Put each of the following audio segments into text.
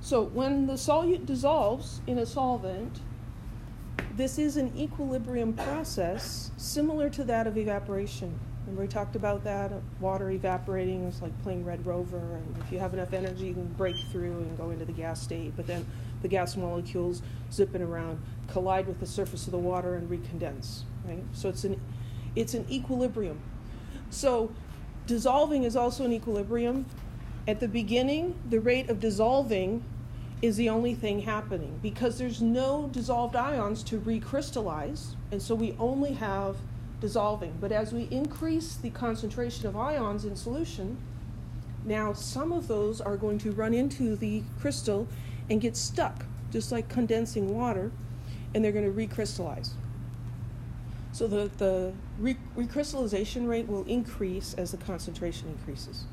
So when the solute dissolves in a solvent, this is an equilibrium process similar to that of evaporation. Remember we talked about that, water evaporating is like playing Red Rover, and if you have enough energy you can break through and go into the gas state, but then the gas molecules zipping around collide with the surface of the water and recondense, right? So it's an equilibrium. So dissolving is also an equilibrium. At the beginning, the rate of dissolving is the only thing happening because there's no dissolved ions to recrystallize, and so we only have dissolving. But as we increase the concentration of ions in solution, now some of those are going to run into the crystal and get stuck, just like condensing water, and they're going to recrystallize. So the recrystallization rate will increase as the concentration increases.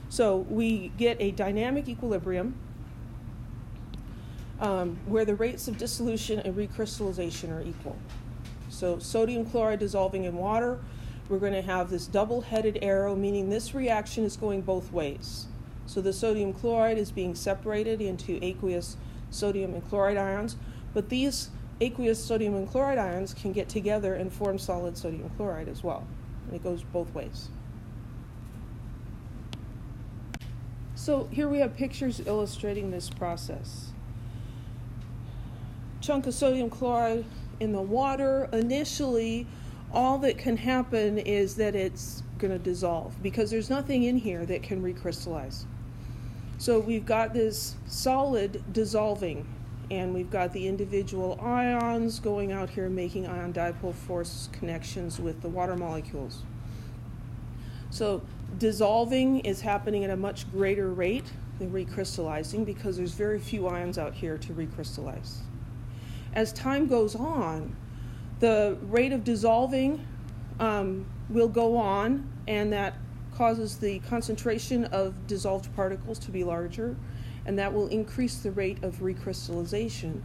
So we get a dynamic equilibrium where the rates of dissolution and recrystallization are equal. So sodium chloride dissolving in water, we're going to have this double-headed arrow, meaning this reaction is going both ways. So the sodium chloride is being separated into aqueous sodium and chloride ions, but these aqueous sodium and chloride ions can get together and form solid sodium chloride as well. And it goes both ways. So here we have pictures illustrating this process. Chunk of sodium chloride in the water. Initially, all that can happen is that it's going to dissolve because there's nothing in here that can recrystallize. So we've got this solid dissolving, and we've got the individual ions going out here making ion dipole force connections with the water molecules. So dissolving is happening at a much greater rate than recrystallizing because there's very few ions out here to recrystallize. As time goes on, the rate of dissolving will go on, and that causes the concentration of dissolved particles to be larger, and that will increase the rate of recrystallization.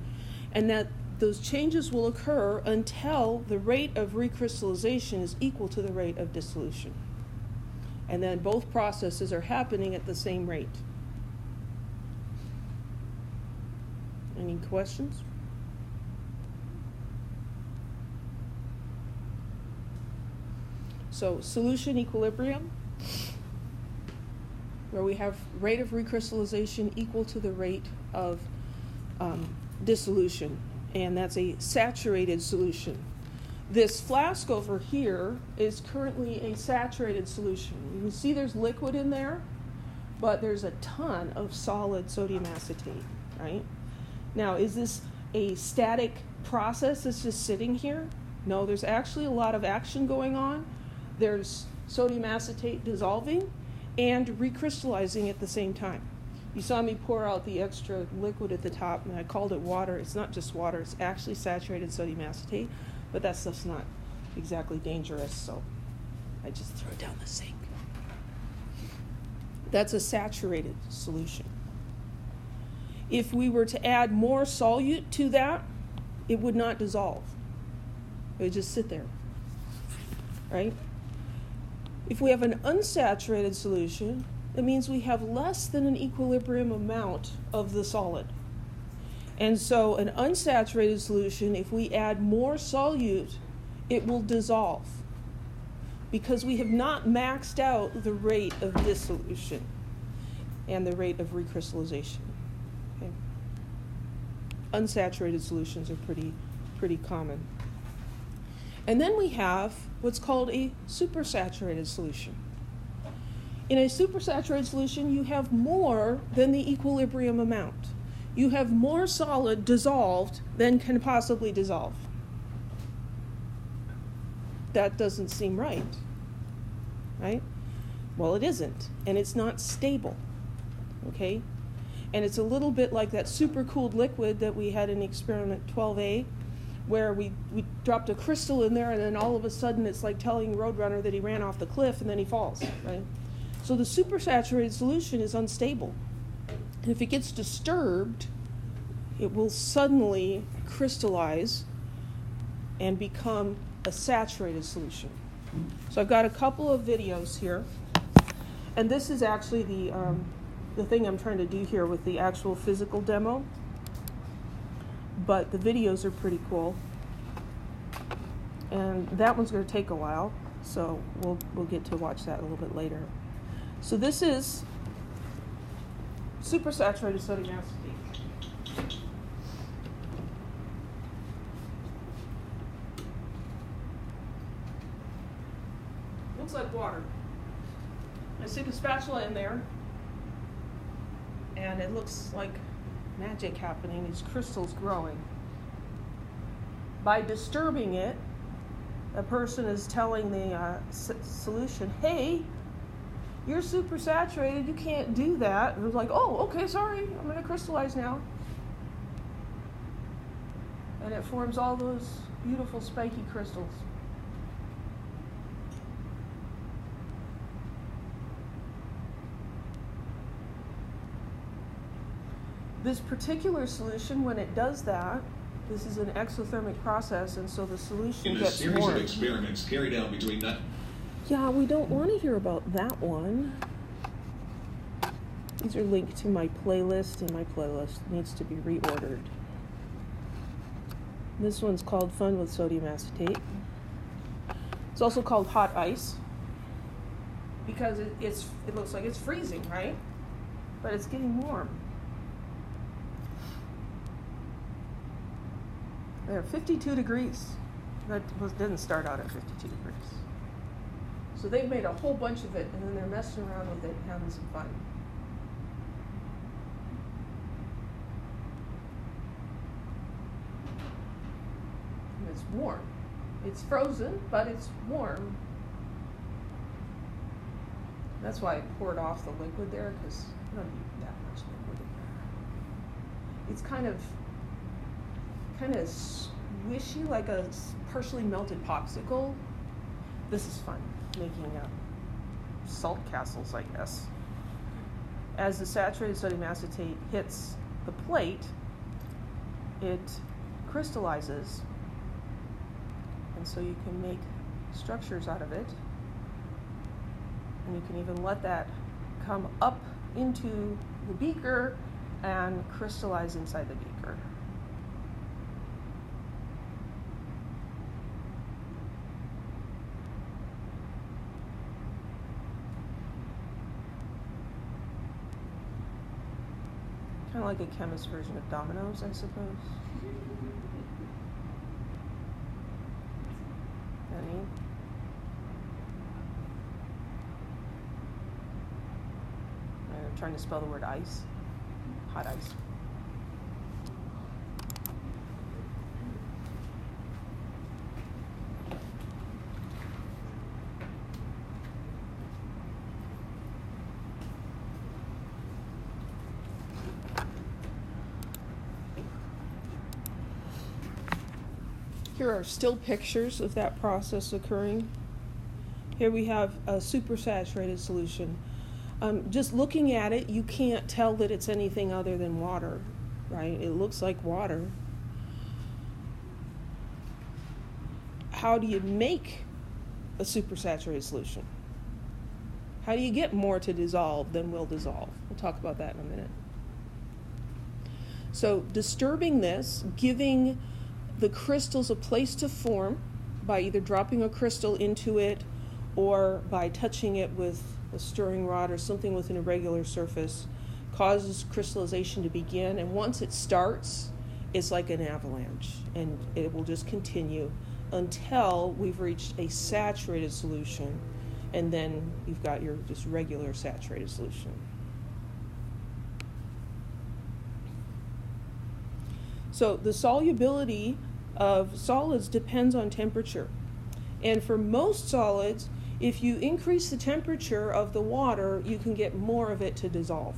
And that those changes will occur until the rate of recrystallization is equal to the rate of dissolution. And then both processes are happening at the same rate. Any questions? So solution equilibrium, where we have rate of recrystallization equal to the rate of dissolution, and that's a saturated solution. This flask over here is currently a saturated solution. You can see there's liquid in there, but there's a ton of solid sodium acetate, right? Now, is this a static process that's just sitting here? No, there's actually a lot of action going on. There's sodium acetate dissolving and recrystallizing at the same time. You saw me pour out the extra liquid at the top, and I called it water. It's not just water, it's actually saturated sodium acetate, but that stuff's not exactly dangerous, so I just throw it down the sink. That's a saturated solution. If we were to add more solute to that, it would not dissolve. It would just sit there, right? If we have an unsaturated solution, that means we have less than an equilibrium amount of the solid. And so an unsaturated solution, if we add more solute, it will dissolve because we have not maxed out the rate of dissolution and the rate of recrystallization. Okay? Unsaturated solutions are pretty common. And then we have what's called a supersaturated solution. In a supersaturated solution, you have more than the equilibrium amount. You have more solid dissolved than can possibly dissolve. That doesn't seem right? Well, it isn't, and it's not stable, okay? And it's a little bit like that supercooled liquid that we had in experiment 12A, where we dropped a crystal in there, and then all of a sudden it's like telling Roadrunner that he ran off the cliff, and then he falls, right? So the supersaturated solution is unstable. And if it gets disturbed, it will suddenly crystallize and become a saturated solution. So I've got a couple of videos here. And this is actually the the thing I'm trying to do here with the actual physical demo, but the videos are pretty cool. And that one's going to take a while, so we'll get to watch that a little bit later. So this is supersaturated sodium acetate. Looks like water. I stick a spatula in there, and it looks like magic happening. These crystals growing. By disturbing it, a person is telling the solution, hey, you're supersaturated, you can't do that. And it's like, oh, okay, sorry, I'm going to crystallize now. And it forms all those beautiful spiky crystals. This particular solution, when it does that, this is an exothermic process, and so the solution gets warm. In a series of experiments carried out between that. Yeah, we don't want to hear about that one. These are linked to my playlist, and my playlist needs to be reordered. This one's called Fun with Sodium Acetate. It's also called Hot Ice because it looks like it's freezing, right? But it's getting warm. They're 52 degrees. That didn't start out at 52 degrees. So they've made a whole bunch of it, and then they're messing around with it and having some fun. And it's warm. It's frozen, but it's warm. That's why I poured off the liquid there, because I don't need that much liquid in there. It's kind of squishy, like a partially melted popsicle. This is fun, making salt castles, I guess. As the saturated sodium acetate hits the plate, it crystallizes, and so you can make structures out of it, and you can even let that come up into the beaker and crystallize inside the beaker. Kind of like a chemist's version of dominoes, I suppose. Any? I'm trying to spell the word ice. Hot ice. Here are still pictures of that process occurring. Here we have a supersaturated solution. Just looking at it, you can't tell that it's anything other than water, right? It looks like water. How do you make a supersaturated solution? How do you get more to dissolve than will dissolve? We'll talk about that in a minute. So disturbing this, giving the crystals a place to form by either dropping a crystal into it or by touching it with a stirring rod or something with an irregular surface, causes crystallization to begin. And once it starts, it's like an avalanche, and it will just continue until we've reached a saturated solution, and then you've got your just regular saturated solution. So the solubility of solids depends on temperature. And for most solids, if you increase the temperature of the water, you can get more of it to dissolve.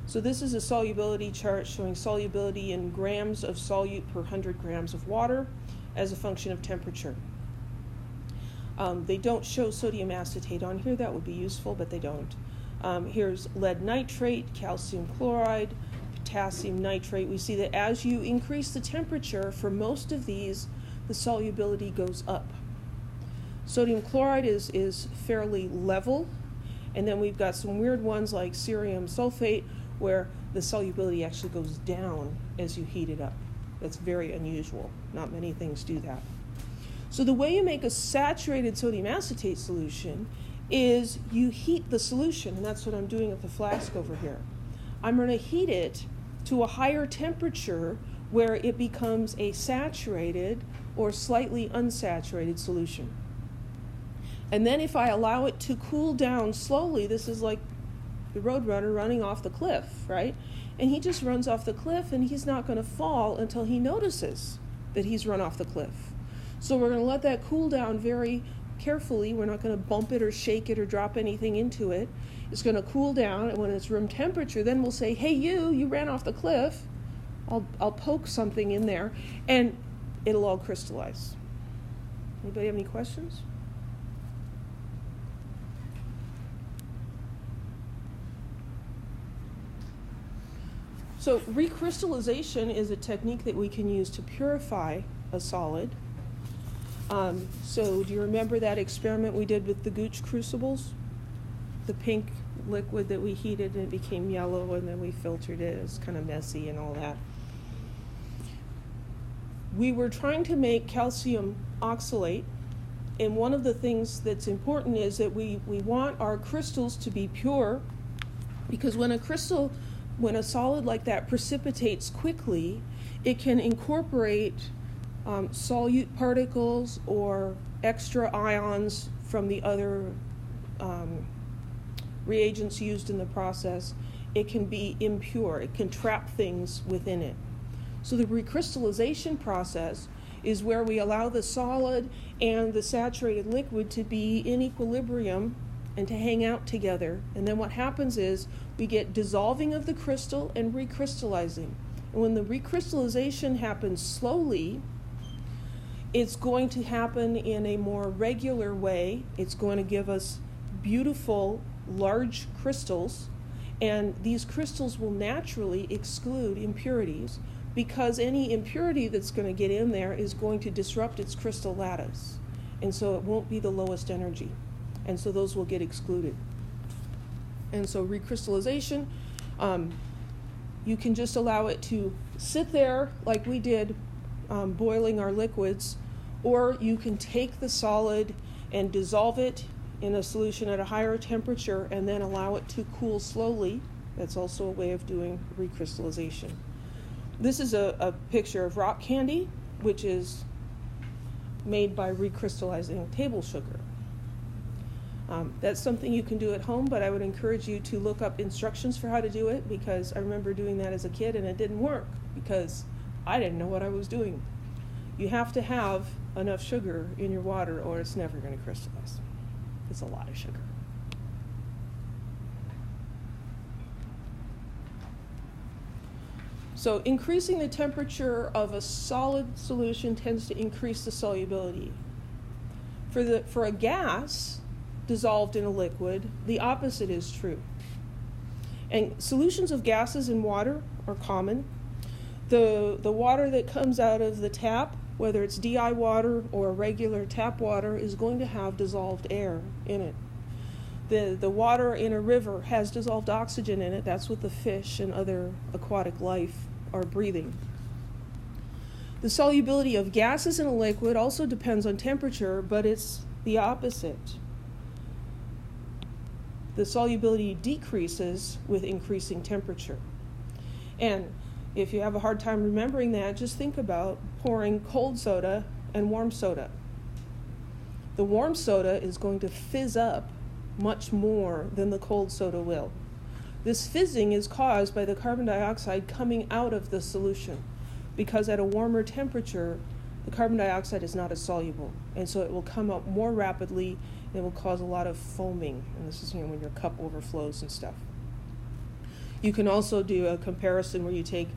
So this is a solubility chart showing solubility in grams of solute per 100 grams of water as a function of temperature. They don't show sodium acetate on here. That would be useful, but they don't. Here's lead nitrate, calcium chloride, potassium nitrate. We see that as you increase the temperature for most of these, the solubility goes up. Sodium chloride is fairly level, And then we've got some weird ones like cerium sulfate, where the solubility actually goes down as you heat it up. That's very unusual. Not many things do that. So the way you make a saturated sodium acetate solution is you heat the solution, and that's what I'm doing at the flask over here. I'm going to heat it to a higher temperature where it becomes a saturated or slightly unsaturated solution. And then if I allow it to cool down slowly, this is like the roadrunner running off the cliff, right? And he just runs off the cliff, and he's not going to fall until he notices that he's run off the cliff. So we're going to let that cool down very carefully. We're not going to bump it or shake it or drop anything into it. It's going to cool down, and when it's room temperature, then we'll say, hey, you ran off the cliff. I'll poke something in there, and it'll all crystallize. Anybody have any questions? So recrystallization is a technique that we can use to purify a solid. So do you remember that experiment we did with the Gooch crucibles? The pink liquid that we heated and it became yellow, and then we filtered it. It was kind of messy and all that. We were trying to make calcium oxalate, and one of the things that's important is that we want our crystals to be pure, because when a solid like that precipitates quickly, it can incorporate solute particles or extra ions from the other reagents used in the process. It can be impure. It can trap things within it. So the recrystallization process is where we allow the solid and the saturated liquid to be in equilibrium and to hang out together. And then what happens is we get dissolving of the crystal and recrystallizing. And when the recrystallization happens slowly, it's going to happen in a more regular way. It's going to give us beautiful, large crystals, and these crystals will naturally exclude impurities, because any impurity that's going to get in there is going to disrupt its crystal lattice, and so it won't be the lowest energy, and so those will get excluded. And so recrystallization, you can just allow it to sit there like we did boiling our liquids, or you can take the solid and dissolve it in a solution at a higher temperature and then allow it to cool slowly. That's also a way of doing recrystallization. This is a picture of rock candy, which is made by recrystallizing table sugar. That's something you can do at home, but I would encourage you to look up instructions for how to do it, because I remember doing that as a kid and it didn't work because I didn't know what I was doing. You have to have enough sugar in your water or it's never going to crystallize. It's a lot of sugar. So increasing the temperature of a solid solution tends to increase the solubility. For a gas dissolved in a liquid, the opposite is true. And solutions of gases in water are common. The water that comes out of the tap, whether it's DI water or regular tap water, is going to have dissolved air in it. The water in a river has dissolved oxygen in it. That's what the fish and other aquatic life are breathing. The solubility of gases in a liquid also depends on temperature, but it's the opposite. The solubility decreases with increasing temperature. And if you have a hard time remembering that, just think about pouring cold soda and warm soda. The warm soda is going to fizz up much more than the cold soda will. This fizzing is caused by the carbon dioxide coming out of the solution, because at a warmer temperature, the carbon dioxide is not as soluble, and so it will come up more rapidly and it will cause a lot of foaming. And this is when your cup overflows and stuff. You can also do a comparison where you take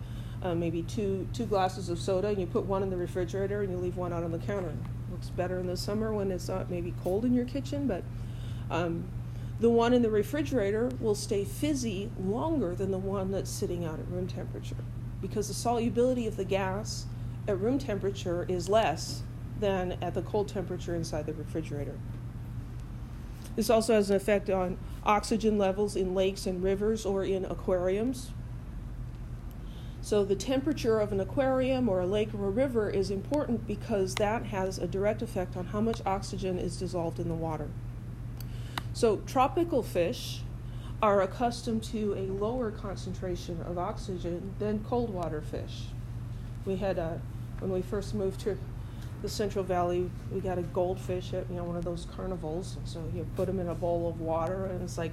maybe two glasses of soda and you put one in the refrigerator and you leave one out on the counter. It looks better in the summer when it's not maybe cold in your kitchen, but the one in the refrigerator will stay fizzy longer than the one that's sitting out at room temperature, because the solubility of the gas at room temperature is less than at the cold temperature inside the refrigerator. This also has an effect on oxygen levels in lakes and rivers or in aquariums. So the temperature of an aquarium or a lake or a river is important because that has a direct effect on how much oxygen is dissolved in the water. So tropical fish are accustomed to a lower concentration of oxygen than cold water fish. We had when we first moved to the Central Valley, we got a goldfish at one of those carnivals. So you put him in a bowl of water, and it's like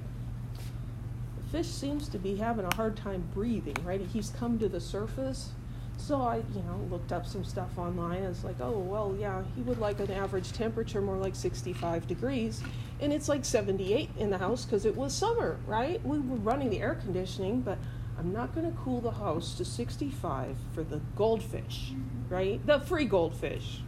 the fish seems to be having a hard time breathing. Right? He's come to the surface. So I looked up some stuff online. It's like, oh well, yeah, he would like an average temperature more like 65 degrees, and it's like 78 in the house because it was summer. Right? We were running the air conditioning, but I'm not going to cool the house to 65 for the goldfish, right? The free goldfish.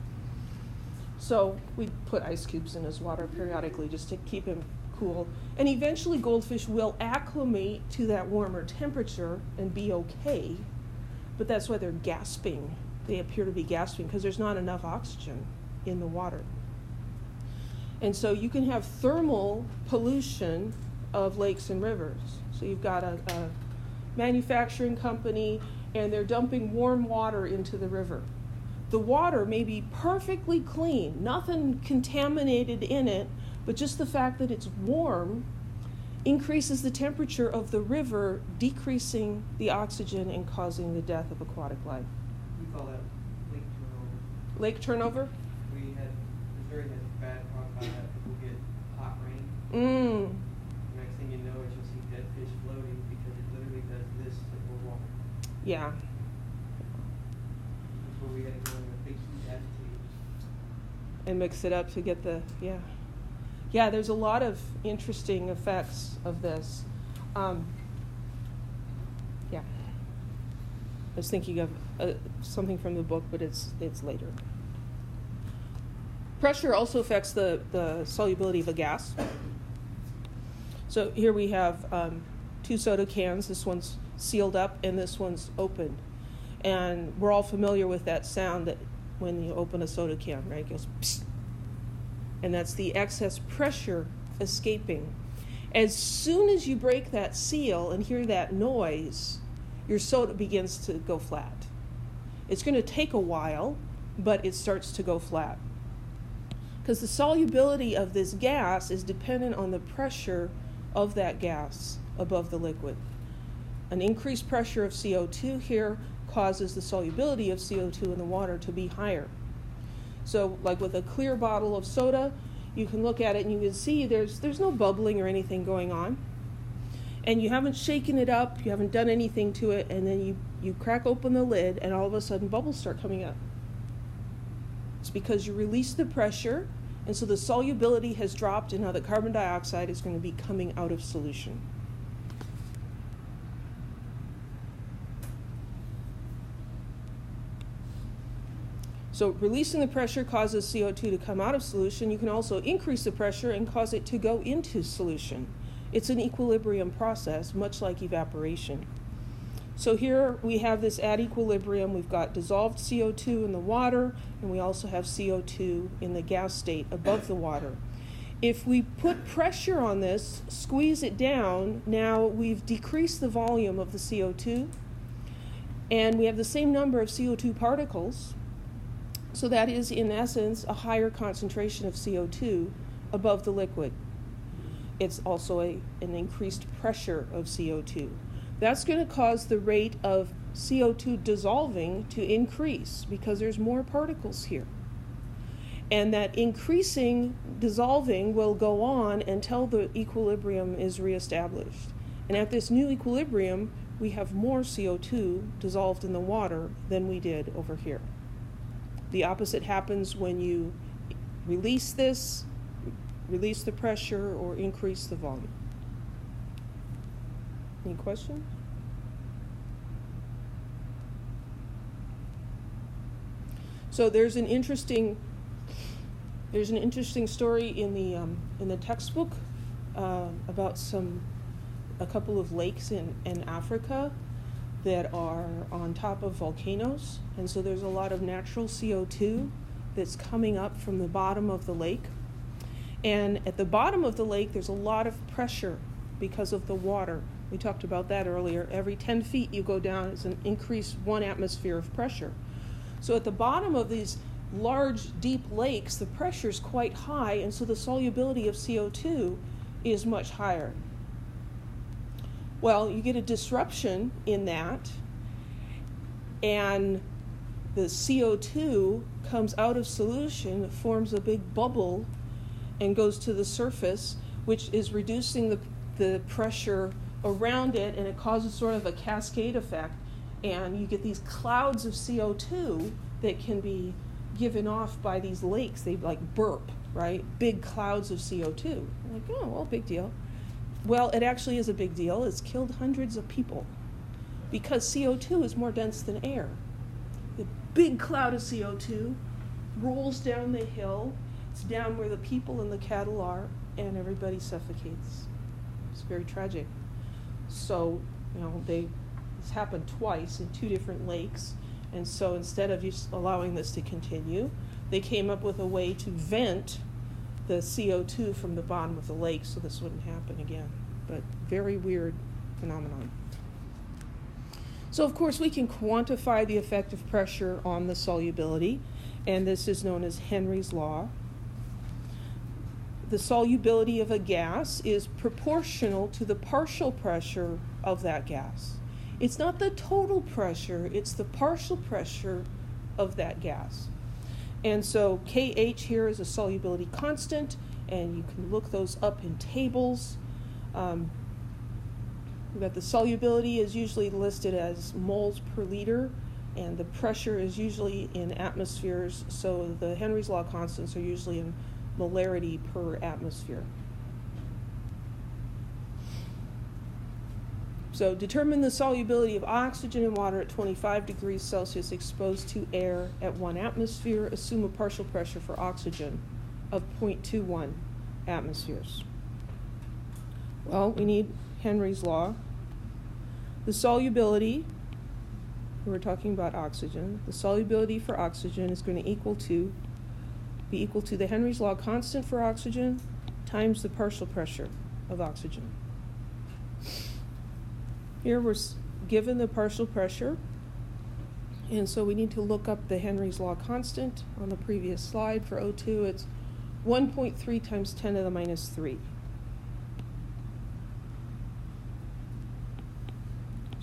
So we put ice cubes in his water periodically just to keep him cool. And eventually goldfish will acclimate to that warmer temperature and be okay. But that's why they're gasping. They appear to be gasping because there's not enough oxygen in the water. And so you can have thermal pollution of lakes and rivers. So you've got a manufacturing company, and they're dumping warm water into the river. The water may be perfectly clean, nothing contaminated in it, but just the fact that it's warm increases the temperature of the river, decreasing the oxygen and causing the death of aquatic life. We call that lake turnover. Lake turnover? Missouri has a bad problem about that. People get hot rain. Next thing you know, you'll see dead fish floating because it literally does this to the water. Yeah. That's where we had to go in a big heat attitude. And mix it up to get the, Yeah, there's a lot of interesting effects of this. I was thinking of something from the book, but it's later. Pressure also affects the solubility of a gas. So here we have 2 soda cans. This one's sealed up and this one's open. And we're all familiar with that sound that when you open a soda can, right? It goes psst. And that's the excess pressure escaping. As soon as you break that seal and hear that noise, your soda begins to go flat. It's going to take a while, but it starts to go flat. Because the solubility of this gas is dependent on the pressure of that gas above the liquid. An increased pressure of CO2 here causes the solubility of CO2 in the water to be higher. So like with a clear bottle of soda, you can look at it and you can see there's no bubbling or anything going on. And you haven't shaken it up, you haven't done anything to it, and then you crack open the lid and all of a sudden bubbles start coming up. It's because you release the pressure, and so the solubility has dropped, and now the carbon dioxide is going to be coming out of solution. So releasing the pressure causes CO2 to come out of solution. You can also increase the pressure and cause it to go into solution. It's an equilibrium process, much like evaporation. So here we have this at equilibrium. We've got dissolved CO2 in the water, and we also have CO2 in the gas state above the water. If we put pressure on this, squeeze it down, now we've decreased the volume of the CO2, and we have the same number of CO2 particles. So that is, in essence, a higher concentration of CO2 above the liquid. It's also an increased pressure of CO2. That's going to cause the rate of CO2 dissolving to increase because there's more particles here. And that increasing dissolving will go on until the equilibrium is reestablished. And at this new equilibrium, we have more CO2 dissolved in the water than we did over here. The opposite happens when you release this, release the pressure, or increase the volume. Any questions? So there's an interesting story in the textbook about a couple of lakes in Africa that are on top of volcanoes, and so there's a lot of natural CO2 that's coming up from the bottom of the lake. And at the bottom of the lake, there's a lot of pressure because of the water. We talked about that earlier. Every 10 feet you go down, it's an increased 1 atmosphere of pressure. So at the bottom of these large, deep lakes, the pressure is quite high, and so the solubility of CO2 is much higher. Well, you get a disruption in that, and the CO2 comes out of solution, forms a big bubble, and goes to the surface, which is reducing the pressure around it, and it causes sort of a cascade effect, and you get these clouds of CO2 that can be given off by these lakes. They like burp, right? Big clouds of CO2. Like, oh, well, big deal. Well, it actually is a big deal. It's killed hundreds of people because CO2 is more dense than air. The big cloud of CO2 rolls down the hill. It's down where the people and the cattle are, and everybody suffocates. It's very tragic. So, this happened twice in 2 different lakes, and so instead of just allowing this to continue, they came up with a way to vent the CO2 from the bottom of the lake so this wouldn't happen again. But very weird phenomenon. So of course we can quantify the effect of pressure on the solubility, and this is known as Henry's law. The solubility of a gas is proportional to the partial pressure of that gas. It's not the total pressure, it's the partial pressure of that gas. And so Kh here is a solubility constant, and you can look those up in tables. That the solubility is usually listed as moles per liter, and the pressure is usually in atmospheres, so the Henry's law constants are usually in molarity per atmosphere. So determine the solubility of oxygen in water at 25 degrees Celsius exposed to air at 1 atmosphere. Assume a partial pressure for oxygen of 0.21 atmospheres. Well, we need Henry's law. The solubility, we're talking about oxygen, the solubility for oxygen is going to be equal to the Henry's law constant for oxygen times the partial pressure of oxygen. Here we're given the partial pressure, and so we need to look up the Henry's law constant. On the previous slide for O2, it's 1.3 times 10 to the minus 3.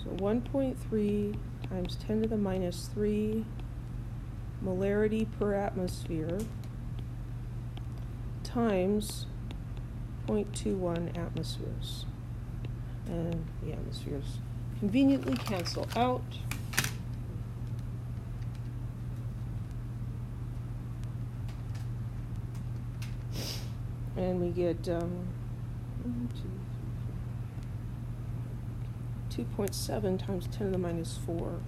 So 1.3 times 10 to the minus 3 molarity per atmosphere times 0.21 atmospheres. And the atmospheres conveniently cancel out. And we get 2.7 times 10 to the minus 4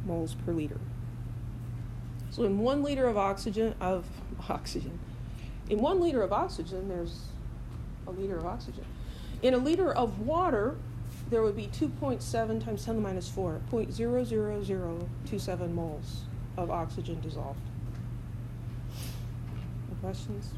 moles per liter. So in 1 liter of oxygen, in 1 liter of oxygen, there's a liter of oxygen. In a liter of water, there would be 2.7 times 10 to the minus 4, 0.00027 moles of oxygen dissolved. Any questions?